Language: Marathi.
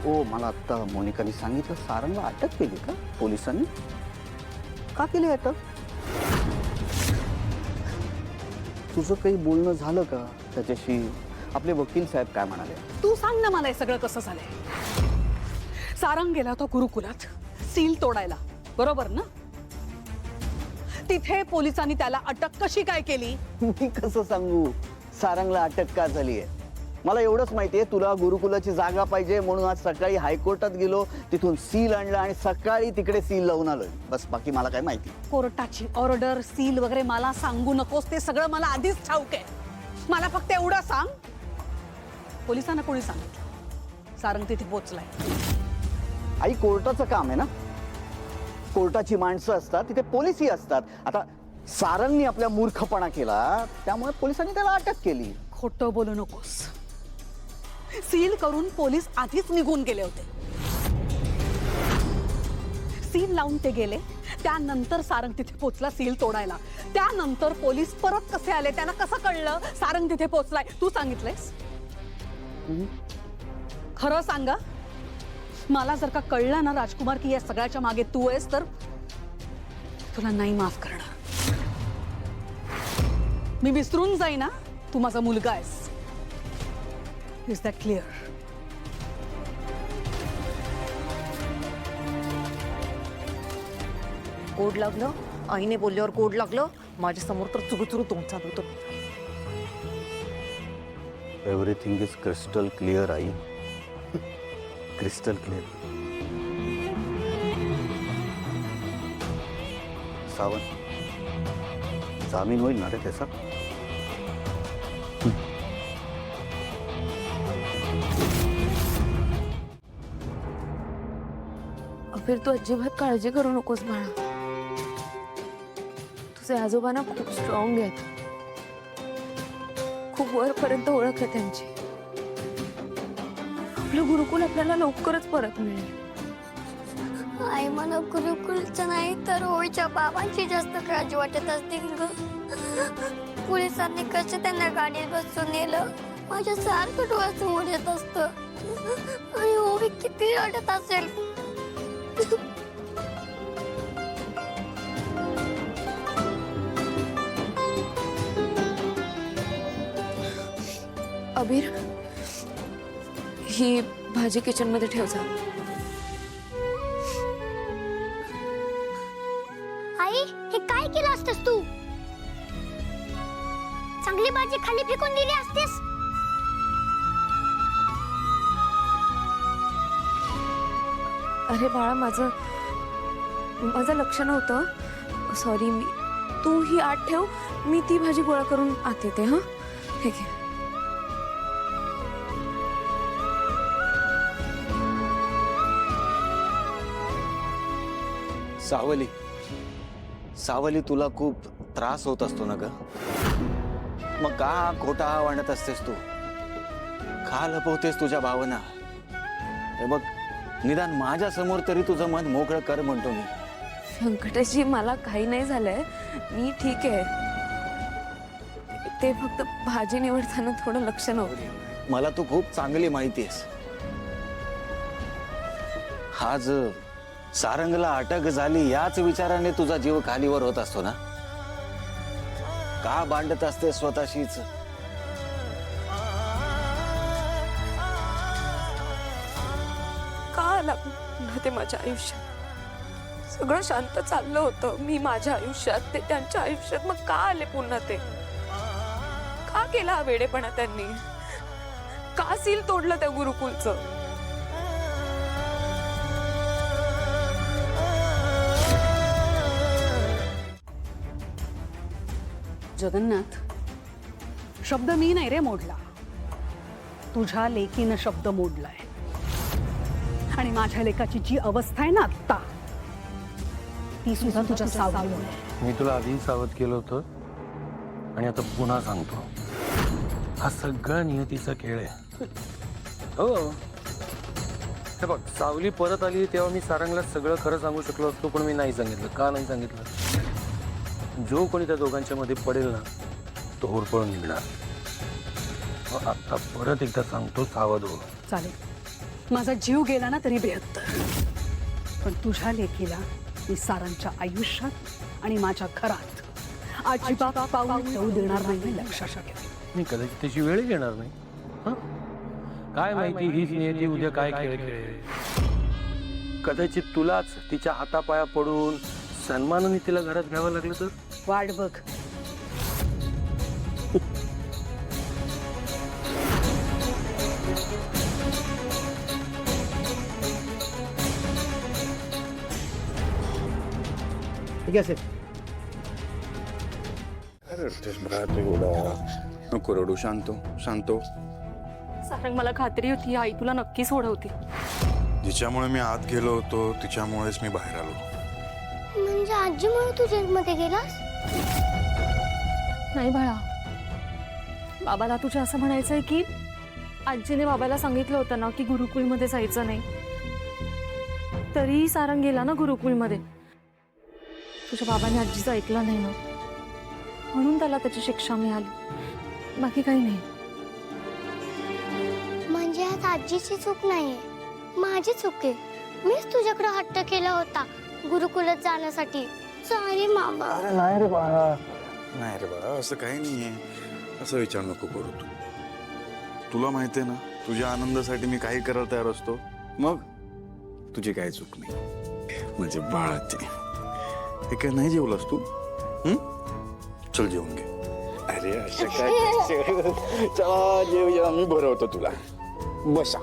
ओ मला आता मोनिकाने सांगितलं सारंगला अटक केली का पोलिसांनी? का केली अटक? तुझं काही बोलणं झालं का त्याच्याशी? आपले वकील साहेब काय म्हणाले? तू सांग ना मला हे सगळं कसं झालंय. सारंग गेला होता गुरुकुलात सील तोडायला, बरोबर ना? तिथे पोलिसांनी त्याला अटक कशी काय केली? मी कसं सांगू सारंगला अटक का झाली आहे? मला एवढंच माहितीये, तुला गुरुकुलाची जागा पाहिजे म्हणून आज सकाळी हायकोर्टात गेलो, तिथून सील आणला आणि सकाळी तिकडे सील लावून आलोय. बस बाकी मला काय माहिती. कोर्टाची ऑर्डर, सील वगैरे मला सांगू नकोस, ते सगळं मला आधीच ठाऊक आहे. मला फक्त एवढं सांग, पोलिसांना कोणी सांगितलं सारंग तिथे पोहोचलाय? आई, कोर्टाचं काम आहे ना, कोर्टाची माणसं असतात, तिथे पोलिसही असतात. आता सारंगनी आपल्या मूर्खपणा केला त्यामुळे पोलिसांनी त्याला अटक केली. खोटं बोलू नकोस. सील करून पोलीस आधीच निघून गेले होते. सील लावून ते गेले, त्यानंतर सारंग तिथे पोहोचला सील तोडायला. त्यानंतर पोलीस परत कसे आले, त्यांना कसं कळलं सारंग तिथे पोहोचलाय? तू सांगितलंयस? खरं सांगा. मला जर का कळलं ना राजकुमार की या सगळ्याच्या मागे तू आहेस, तर तुला नाही माफ करणार. मी विसरून जाईन ना तू माझा मुलगा आहेस. Is that clear? कोड लागलं, आईने बोलल्यावर कोड लागलं. माझ्या समोर तर चुरू तोंड चालू होतं. Everything is crystal clear I, crystal clear. Sawant, जामीन होईल ना रे त्याचा? अबीर, तू अजिबात काळजी करू नकोस बाळा. तुझे आजोबा ना खूप स्ट्रॉंग आहेत, खूप वरपर्यंत ओळख आहे त्यांची. आपलं गुरुकुल आपल्याला लवकरच परत मिळेल. आई, मला गुरुकुलचं नाही तर ओळच्या बाबांची जास्त काळजी वाटत असते ग. पोलिसांनी कसं त्यांना गाडीत बसून नेलं, माझ्या सारखं डोळ्यासमोर येत असतं. आणि ओवी किती रडत असेल. अबीर, ही भाजी किचन मध्ये ठेव जा. आई, हे काय केलं असतेस तू? चांगली भाजी खाली फेकून दिली असतेस. अरे बाळा, माझं लक्ष नव्हतं. सॉरी. तू ही आत ठेव, मी ती भाजी गोळा करून आत येते. हा, ठीक आहे. सावली, सावली, तुला खूप त्रास होत असतो ना ग? मग का खोटा वाढत असतेस तू? का लपवतेस तुझ्या भावना? हे बघ, निदान माझ्या समोर तरी तुझं मन मोकळं कर म्हणतो मी. व्यंकटेशजी, मला काही नाही झालंय, मी ठीक आहे. ते फक्त भाजी निवडताना थोडं लक्ष नव्हतं. मला तू खूप चांगली माहिती आहेस. आज सारंगला अटक झाली याच विचाराने तुझा जीव खालीवर होत असतो ना? का भांडत असते स्वतःशीच? का आला पुन्हा ते माझ्या आयुष्यात? सगळं शांत चाललं होतं, मी माझ्या आयुष्यात, ते त्यांच्या आयुष्यात. मग का आले पुन्हा ते? का केला हा वेडेपणा त्यांनी? का सील तोडलं त्या गुरुकुलचं? जगन्नाथ, शब्द मी नाही रे मोडला, तुझ्या लेकीनं शब्द मोडलाय. आणि माझ्या लेकाची जी अवस्था आहे ना आता, ती सुद्धा तुझ्या सावलीमुळे. मी तुला आधी सावध केलं होतं आणि आता पुन्हा सांगतो, हा सगळा नियतीचा खेळ आहे. हो, हे बघ, सावली परत आली तेव्हा मी सारंगला सगळं खरं सांगू शकलो असतो, पण मी नाही सांगितलं. का नाही सांगितलं? जो कोणी त्या दोघांच्या मध्ये पडेल ना, तो होरपळून निघणार. आता परत एकदा सांगतो, सावध हो. चालेल, माझा जीव गेला ना तरी बेहत्तर, पण तुझ्या लेकीला मी सारांच्या आयुष्यात आणि माझ्या घरात अजिबात पाऊल ठेवू देणार नाही, लक्षात ठेव. मी कदाचित त्याची वेळ येणार नाही. हं? काय माहिती हीच नियती उद्या काय खेळ खेळेल. कदाचित तुलाच तिच्या हातापाया पडून सन्मानाने तिला घरात घ्यावं लागलं तर. वाट बघ. नको रडू. शांतो शांतो. सारंग, मला खात्री होती आई तुला नक्की सोडवते. जिच्यामुळे मी आत गेलो होतो तिच्यामुळेच मी बाहेर आलो. म्हणजे आजीमुळे तू जेलमध्ये गेलास? नाही बाळा, बाबाला तुझ्या असं म्हणायचंय की आजीने बाबाला सांगितलं होतं ना की गुरुकुलमध्ये जायचं नाही, तरी सारंग गेला ना गुरुकुलमध्ये. तुझ्या बाबाने आजीचं ऐकलं नाही ना, म्हणून त्याला त्याची शिक्षा मिळाली, बाकी काही नाही. म्हणजे आज आजीची चूक नाहीये, माझी चूक आहे. मीच तुझ्याकडे हट्ट केला होता गुरुकुलात जाण्यासाठी. सॉरी मामा. नाही रे बाळा, असं काही नाहीये. असं विचार नको करू तू. तुला माहितीये ना, तुझ्या आनंदासाठी मी काही करायला तयार असतो. मग तुझी काही चूक नाही. म्हणजे बाळाची हे काय नाही जेवलास तू? चल जेवून घे. अरे असं काय. चला जेव, मी भरवतो तुला. बसा.